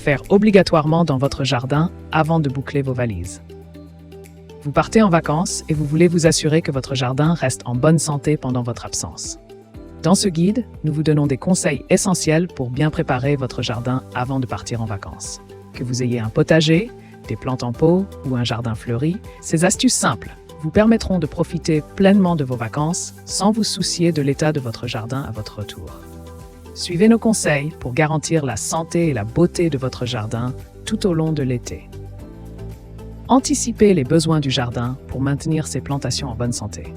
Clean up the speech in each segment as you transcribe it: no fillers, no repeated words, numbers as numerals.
faire obligatoirement dans votre jardin avant de boucler vos valises. Vous partez en vacances et vous voulez vous assurer que votre jardin reste en bonne santé pendant votre absence. Dans ce guide, nous vous donnons des conseils essentiels pour bien préparer votre jardin avant de partir en vacances. Que vous ayez un potager, des plantes en pot ou un jardin fleuri, ces astuces simples vous permettront de profiter pleinement de vos vacances sans vous soucier de l'état de votre jardin à votre retour. Suivez nos conseils pour garantir la santé et la beauté de votre jardin tout au long de l'été. Anticipez les besoins du jardin pour maintenir ses plantations en bonne santé.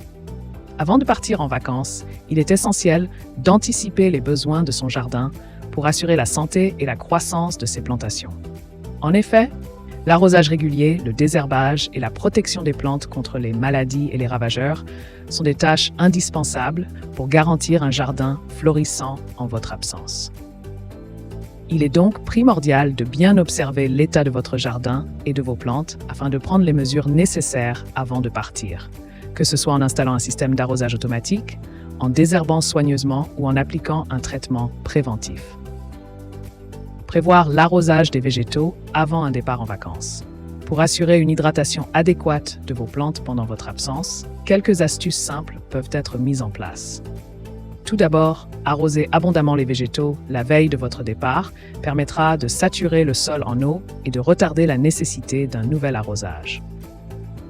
Avant de partir en vacances, il est essentiel d'anticiper les besoins de son jardin pour assurer la santé et la croissance de ses plantations. En effet, l'arrosage régulier, le désherbage et la protection des plantes contre les maladies et les ravageurs sont des tâches indispensables pour garantir un jardin florissant en votre absence. Il est donc primordial de bien observer l'état de votre jardin et de vos plantes afin de prendre les mesures nécessaires avant de partir, que ce soit en installant un système d'arrosage automatique, en désherbant soigneusement ou en appliquant un traitement préventif. Prévoir l'arrosage des végétaux avant un départ en vacances. Pour assurer une hydratation adéquate de vos plantes pendant votre absence, quelques astuces simples peuvent être mises en place. Tout d'abord, arroser abondamment les végétaux la veille de votre départ permettra de saturer le sol en eau et de retarder la nécessité d'un nouvel arrosage.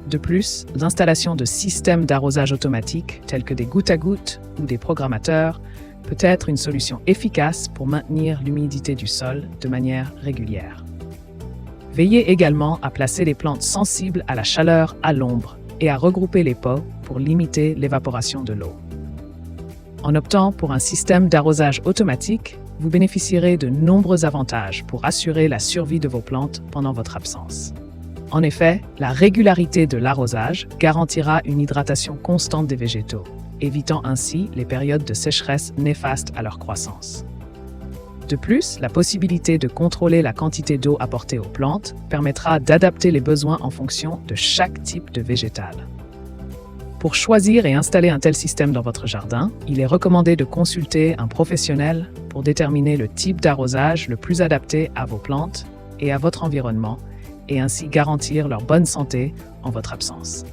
De plus, l'installation de systèmes d'arrosage automatique tels que des gouttes-à-gouttes ou des programmateurs peut être une solution efficace pour maintenir l'humidité du sol de manière régulière. Veillez également à placer les plantes sensibles à la chaleur à l'ombre et à regrouper les pots pour limiter l'évaporation de l'eau. En optant pour un système d'arrosage automatique, vous bénéficierez de nombreux avantages pour assurer la survie de vos plantes pendant votre absence. En effet, la régularité de l'arrosage garantira une hydratation constante des végétaux, évitant ainsi les périodes de sécheresse néfastes à leur croissance. De plus, la possibilité de contrôler la quantité d'eau apportée aux plantes permettra d'adapter les besoins en fonction de chaque type de végétal. Pour choisir et installer un tel système dans votre jardin, il est recommandé de consulter un professionnel pour déterminer le type d'arrosage le plus adapté à vos plantes et à votre environnement, et ainsi garantir leur bonne santé en votre absence.